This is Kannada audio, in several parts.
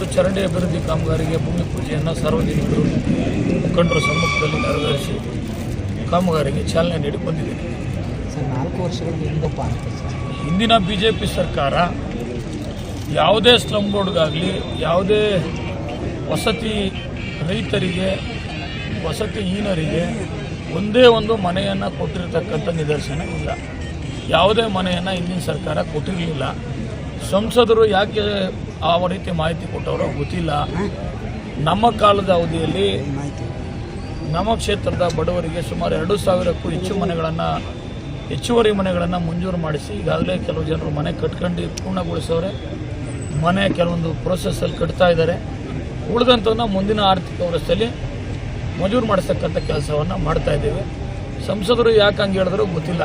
ಮತ್ತು ಚರಂಡಿ ಅಭಿವೃದ್ಧಿ ಕಾಮಗಾರಿಗೆ ಭೂಮಿ ಪೂಜೆಯನ್ನು ಸಾರ್ವಜನಿಕರು ಮುಖಂಡರ ಸಮ್ಮುಖದಲ್ಲಿ ನೆರವೇರಿಸಿ ಕಾಮಗಾರಿಗೆ ಚಾಲನೆ ನೀಡಿ ಬಂದಿದೆ. ಸರ್ 4 ವರ್ಷಗಳ ಹಿಂದಿನ BJP ಸರ್ಕಾರ ಯಾವುದೇ ಸ್ಲಮ್ ಬೋರ್ಡ್ಗಾಗಲಿ ಯಾವುದೇ ವಸತಿ ರೈತರಿಗೆ ವಸತಿಹೀನರಿಗೆ ಒಂದೇ ಒಂದು ಮನೆಯನ್ನು ಕೊಟ್ಟಿರತಕ್ಕಂಥ ನಿದರ್ಶನ ಇಲ್ಲ. ಯಾವುದೇ ಮನೆಯನ್ನು ಹಿಂದಿನ ಸರ್ಕಾರ ಕೊಟ್ಟಿರಲಿಲ್ಲ. ಸಂಸದರು ಯಾಕೆ ಆ ರೀತಿ ಮಾಹಿತಿ ಕೊಟ್ಟವರೋ ಗೊತ್ತಿಲ್ಲ. ನಮ್ಮ ಕಾಲದ ಅವಧಿಯಲ್ಲಿ ನಮ್ಮ ಕ್ಷೇತ್ರದ ಬಡವರಿಗೆ ಸುಮಾರು 2,000ಕ್ಕೂ ಹೆಚ್ಚು ಹೆಚ್ಚುವರಿ ಮನೆಗಳನ್ನು ಮಂಜೂರು ಮಾಡಿಸಿ ಈಗಾಗಲೇ ಕೆಲವು ಜನರು ಮನೆ ಕಟ್ಕೊಂಡು ಪೂರ್ಣಗೊಳಿಸೋರೆ. ಮನೆ ಕೆಲವೊಂದು ಪ್ರೋಸೆಸ್ಸಲ್ಲಿ ಕಟ್ತಾ ಇದ್ದಾರೆ. ಉಳಿದಂಥವನ್ನ ಮುಂದಿನ ಆರ್ಥಿಕ ವರ್ಷದಲ್ಲಿ ಮಂಜೂರು ಮಾಡಿಸ್ತಕ್ಕಂಥ ಕೆಲಸವನ್ನು ಮಾಡ್ತಾ ಇದ್ದೇವೆ. ಸಂಸದರು ಯಾಕೆ ಹಂಗೆ ಹೇಳಿದ್ರು ಗೊತ್ತಿಲ್ಲ.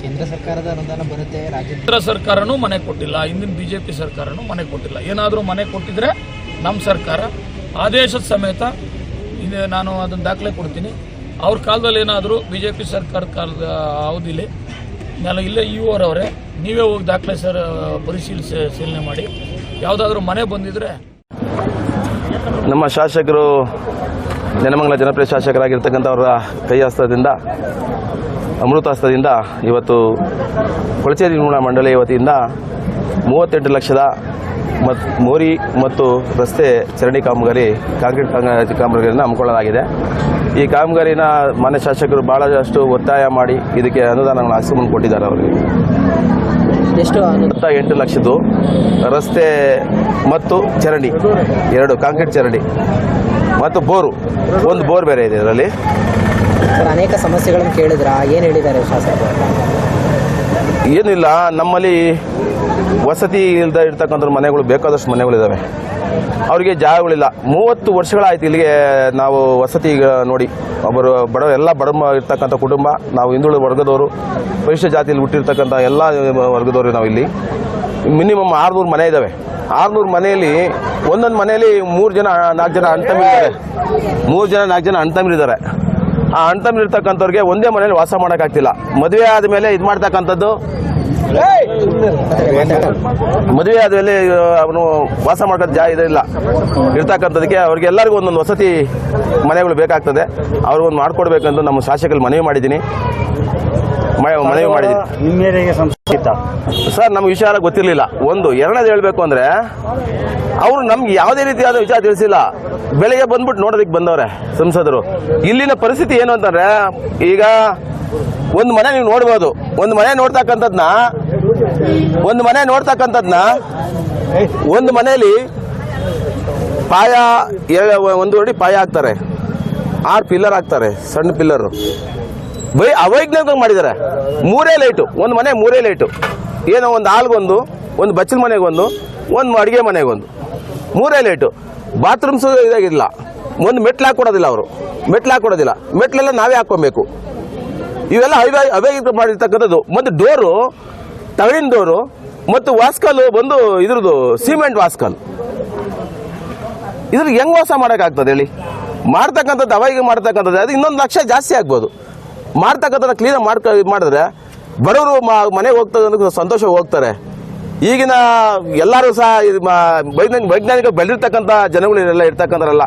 ಕೇಂದ್ರ ಸರ್ಕಾರದ ಅನುದಾನ ಬರುತ್ತೆ, ರಾಜ್ಯ ಸರ್ಕಾರನೂ ಮನೆ ಕೊಟ್ಟಿಲ್ಲ, ಹಿಂದಿನ BJP ಸರ್ಕಾರನೂ ಮನೆ ಕೊಟ್ಟಿಲ್ಲ. ಏನಾದರೂ ಮನೆ ಕೊಟ್ಟಿದ್ರೆ ನಮ್ಮ ಸರ್ಕಾರ ಆದೇಶದ ಸಮೇತ ನಾನು ಅದನ್ನು ದಾಖಲೆ ಕೊಡ್ತೀನಿ. ಅವ್ರ ಕಾಲದಲ್ಲಿ ಏನಾದರೂ BJP ಸರ್ಕಾರದ ಕಾಲದ ಅವಧಿಲಿ ಇಲ್ಲೇ ಅವರೇ ನೀವೇ ಹೋಗಿ ದಾಖಲೆ ಪರಿಶೀಲನೆ ಮಾಡಿ ಯಾವುದಾದ್ರೂ ಮನೆ ಬಂದಿದ್ರೆ. ನಮ್ಮ ಶಾಸಕರು ನೆಲಮಂಗಲ ಜನಪ್ರಿಯ ಶಾಸಕರಾಗಿರ್ತಕ್ಕಂಥವರ ಕೈ ಹಸ್ತದಿಂದ ಅಮೃತ ಹಸ್ತದಿಂದ ಇವತ್ತು ಕೊಳಚೆ ನಿರ್ಮೂಲನಾ ಮಂಡಳಿಯ ವತಿಯಿಂದ 38 ಲಕ್ಷದ ಮೋರಿ ಮತ್ತು ರಸ್ತೆ ಚರಂಡಿ ಕಾಂಕ್ರೀಟ್ ಕಾಮಗಾರಿಯನ್ನು ಹಮ್ಮಿಕೊಳ್ಳಲಾಗಿದೆ. ಈ ಕಾಮಗಾರಿನ ಮಾನ್ಯ ಶಾಸಕರು ಬಹಳಷ್ಟು ಒತ್ತಾಯ ಮಾಡಿ ಇದಕ್ಕೆ ಅನುದಾನವನ್ನು ಹಾಕಿಸಿಕೊಂಡು ಕೊಟ್ಟಿದ್ದಾರೆ. ಅವರಿಗೆ ಎಷ್ಟು 8 ಲಕ್ಷದ್ದು ರಸ್ತೆ ಮತ್ತು ಚರಂಡಿ 2 ಕಾಂಕ್ರೀಟ್ ಚರಂಡಿ ಮತ್ತು ಒಂದು ಬೋರ್ ಬೇರೆ ಇದೆ. ಇದರಲ್ಲಿ ಅನೇಕ ಸಮಸ್ಯೆಗಳನ್ನು ಕೇಳಿದ್ರ, ಏನು ಹೇಳಿದ್ದಾರೆ ಶಾಸಕರು? ಏನಿಲ್ಲ, ನಮ್ಮಲ್ಲಿ ವಸತಿ ಇಲ್ಲದೆ ಇರ್ತಕ್ಕಂಥ ಮನೆಗಳು ಬೇಕಾದಷ್ಟು ಮನೆಗಳಿದ್ದಾವೆ. ಅವರಿಗೆ ಜಾಗಗಳಿಲ್ಲ. 30 ವರ್ಷಗಳಾಯ್ತು ಇಲ್ಲಿಗೆ ನಾವು ವಸತಿ ನೋಡಿ ಒಬ್ಬರು ಎಲ್ಲ ಬಡ ಇರ್ತಕ್ಕಂಥ ಕುಟುಂಬ. ನಾವು ಹಿಂದುಳಿದ ವರ್ಗದವರು, ಪರಿಶಿಷ್ಟ ಜಾತಿಯಲ್ಲಿ ಹುಟ್ಟಿರ್ತಕ್ಕಂಥ ಎಲ್ಲ ವರ್ಗದವರು. ನಾವು ಇಲ್ಲಿ ಮಿನಿಮಮ್ 600 ಮನೆ ಇದ್ದಾವೆ. 600 ಮನೆಯಲ್ಲಿ ಒಂದೊಂದು ಮನೆಯಲ್ಲಿ 3 ಜನ 4 ಜನ ಅಣ್ತಂಬಿರಿದ್ದಾರೆ. 3 ಜನ 4 ಜನ ಅಣ್ತಂಬಿರಿದ್ದಾರೆ. ಆ ಅಣ್ತಂಬಿರ್ತಕ್ಕಂಥವ್ರಿಗೆ ಒಂದೇ ಮನೆಯಲ್ಲಿ ವಾಸ ಮಾಡೋಕ್ಕಾಗ್ತಿಲ್ಲ. ಮದುವೆ ಆದಮೇಲೆ ಇದು ಮಾಡ್ತಕ್ಕಂಥದ್ದು, ಮದುವೆ ಆದಮೇಲೆ ಅವನು ವಾಸ ಮಾಡ್ಕೊಂಡು ಇದೆಲ್ಲ ಇರ್ತಕ್ಕಂಥದಕ್ಕೆ ಅವ್ರಿಗೆಲ್ಲರಿಗೂ ಒಂದೊಂದು ವಸತಿ ಮನೆಗಳು ಬೇಕಾಗ್ತದೆ. ಅವ್ರಿಗೊಂದು ಮಾಡಿಕೊಡ್ಬೇಕಂತ ನಮ್ಮ ಶಾಸಕರಲ್ಲಿ ಮನವಿ ಮಾಡಿದ್ದೀನಿ. ಸರ್, ನಮ್ಗೆ ವಿಚಾರ ಗೊತ್ತಿರಲಿಲ್ಲ. ಎರಡನೇದು ಹೇಳಬೇಕು ಅಂದರೆ ಅವರು ನಮ್ಗೆ ಯಾವುದೇ ರೀತಿಯಾದ ವಿಚಾರ ತಿಳಿಸಿಲ್ಲ. ಬೆಳಗ್ಗೆ ಬಂದ್ಬಿಟ್ಟು ನೋಡೋದಕ್ಕೆ ಬಂದವ್ರೆ ಸಂಸದರು. ಇಲ್ಲಿನ ಪರಿಸ್ಥಿತಿ ಏನು ಅಂತಂದ್ರೆ, ಈಗ ಒಂದು ಮನೆ ನೀವು ನೋಡ್ಬೋದು. ಒಂದು ಮನೆ ನೋಡ್ತಕ್ಕಂಥದ್ನ ಒಂದು ಮನೆಯಲ್ಲಿ ಪಾಯ 1 ಅಡಿ ಪಾಯ ಹಾಕ್ತಾರೆ, 6 ಪಿಲ್ಲರ್ ಹಾಕ್ತಾರೆ, ಸಣ್ಣ ಪಿಲ್ಲರು. ಅವೈಜ್ಞಾನಿಕವಾಗಿ ಮಾಡಿದ್ದಾರೆ. 3 ಲೈಟು, ಒಂದು ಮನೆ 3 ಲೈಟು. ಏನೋ ಒಂದು ಹಾಲ್ಗೊಂದು, ಒಂದು ಬಚ್ಚಲ ಮನೆಗೊಂದು, ಒಂದು ಅಡುಗೆ ಮನೆಗೊಂದು, 3 ಲೈಟು. ಬಾತ್ರೂಮ್ಸು ಇದಾಗಿಲ್ಲ. ಒಂದು ಮೆಟ್ಲು ಹಾಕೊಡೋದಿಲ್ಲ ಅವರು. ಮೆಟ್ಲೆಲ್ಲ ನಾವೇ ಹಾಕೊಬೇಕು. ಇವೆಲ್ಲ ಅವೈಜ್ಞಾನಿಕ ಮಾಡಿರ್ತಕ್ಕಂಥದ್ದು. ಮತ್ತು ಡೋರು, ತಗಡಿನ ಡೋರು ಮತ್ತು ವಾಸ್ಕಲ್ ಬಂದು ಇದ್ರದ್ದು ಸಿಮೆಂಟ್ ವಾಸ್ಕಲ್. ಇದ್ರಿಗೆ ಹೆಂಗ್ ವಾಸ ಮಾಡೋಕ್ಕಾಗ್ತದೆ ಹೇಳಿ? ಮಾಡ್ತಕ್ಕಂಥದ್ದು ಅವೈಜ್ಞಾನಿಕ ಮಾಡ್ತಕ್ಕಂಥದ್ದು. ಅದು 1 ಲಕ್ಷ ಜಾಸ್ತಿ ಆಗ್ಬೋದು. ಮಾಡ್ತಕ್ಕಂಥ ಕ್ಲೀನ್ ಮಾಡಿದ್ರೆ ಬಡವರು ಮನೆಗೆ ಹೋಗ್ತಕ್ಕಂಥ ಸಂತೋಷ ಹೋಗ್ತಾರೆ. ಈಗಿನ ಎಲ್ಲರೂ ಸಹ ವೈಜ್ಞಾನಿಕ ಬೆಳೆದಿರ್ತಕ್ಕಂಥ ಜನಗಳು ಇರ್ತಕ್ಕಂಥರಲ್ಲ.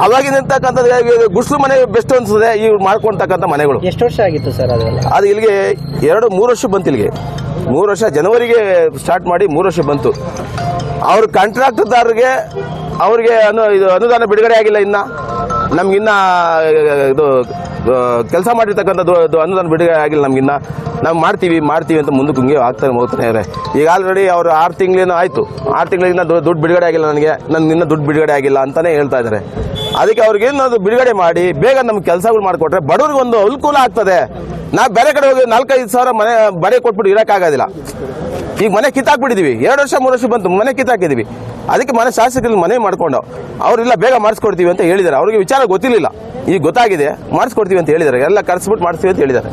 ಅವಾಗಿನ ಇರ್ತಕ್ಕಂಥದ್ದು ಗುಡ್ಸ್ಲು ಮನೆ ಬೆಸ್ಟ್ ಅನ್ಸುತ್ತೆ. ಈಗ ಮಾಡ್ಕೊಳ್ತಕ್ಕಂಥ ಮನೆಗಳು. ಎಷ್ಟು ವರ್ಷ ಆಗಿತ್ತು ಸರ್ ಅದು ಇಲ್ಲಿಗೆ 2-3 ವರ್ಷ ಬಂತು. ಇಲ್ಲಿಗೆ 3 ವರ್ಷ, ಜನವರಿಗೆ ಸ್ಟಾರ್ಟ್ ಮಾಡಿ 3 ವರ್ಷ ಬಂತು. ಅವ್ರ ಕಾಂಟ್ರಾಕ್ಟರ್ದಾರರಿಗೆ ಅವ್ರಿಗೆ ಅನುದಾನ ಬಿಡುಗಡೆ ಆಗಿಲ್ಲ. ನಮ್ಗಿನ್ನ ಇದು ಕೆಲಸ ಮಾಡಿರ್ತಕ್ಕಂಥದ್ದು ಅನುದಾನ ಬಿಡುಗಡೆ ಆಗಿಲ್ಲ. ನಮ್ಗಿನ್ನ ನಾವು ಮಾಡ್ತೀವಿ ಅಂತ ಮುಂದಕ್ಕೆ ಹಿಂಗೆ ಹೋಗ್ತಾನೆ ಇದ್ದಾರೆ. ಈಗ ಆಲ್ರೆಡಿ ಅವರು 6 ತಿಂಗಳೇನೋ ಆಯಿತು. 6 ತಿಂಗಳಿಂದ ದುಡ್ಡು ಬಿಡುಗಡೆ ಆಗಿಲ್ಲ. ಇನ್ನೂ ದುಡ್ಡು ಬಿಡುಗಡೆ ಆಗಿಲ್ಲ ಅಂತಾನೆ ಹೇಳ್ತಾ ಇದ್ದಾರೆ. ಅದಕ್ಕೆ ಅವ್ರಿಗೆ ಏನಾದ್ರು ಬಿಡುಗಡೆ ಮಾಡಿ ಬೇಗ ನಮ್ಗೆ ಕೆಲಸಗಳು ಮಾಡಿಕೊಟ್ರೆ ಬಡವ್ರಿಗೆ ಒಂದು ಅನುಕೂಲ ಆಗ್ತದೆ. ನಾವು ಬೇರೆ ಕಡೆ ಹೋಗಿ 4-5 ಸಾವಿರ ಮನೆ ಬಡೆ ಕೊಟ್ಬಿಟ್ಟು ಇರೋಕ್ಕಾಗೋದಿಲ್ಲ. ಈಗ ಮನೆ ಕಿತ್ತಾಕ್ಬಿಟ್ಟಿದೀವಿ. 2 ವರ್ಷ 3 ವರ್ಷ ಬಂತು, ಮನೆ ಕಿತ್ತಾಕಿದೀವಿ. ಅದಕ್ಕೆ ಮನೆ ಶಾಸಕರಲ್ಲಿ ಮನೆ ಮಾಡ್ಕೊಂಡು ಅವರೆಲ್ಲ ಬೇಗ ಮಾಡಿಸ್ಕೊಡ್ತೀವಿ ಅಂತ ಹೇಳಿದ್ದಾರೆ. ಅವ್ರಿಗೆ ವಿಚಾರ ಗೊತ್ತಿರಲಿಲ್ಲ, ಈಗ ಗೊತ್ತಾಗಿದೆ. ಮಾಡಿಸ್ಕೊಡ್ತೀವಿ ಅಂತ ಹೇಳಿದ್ದಾರೆ. ಎಲ್ಲ ಕರೆಸ್ಬಿಟ್ಟು ಮಾಡಿಸ್ತೀವಿ ಅಂತ ಹೇಳಿದ್ದಾರೆ.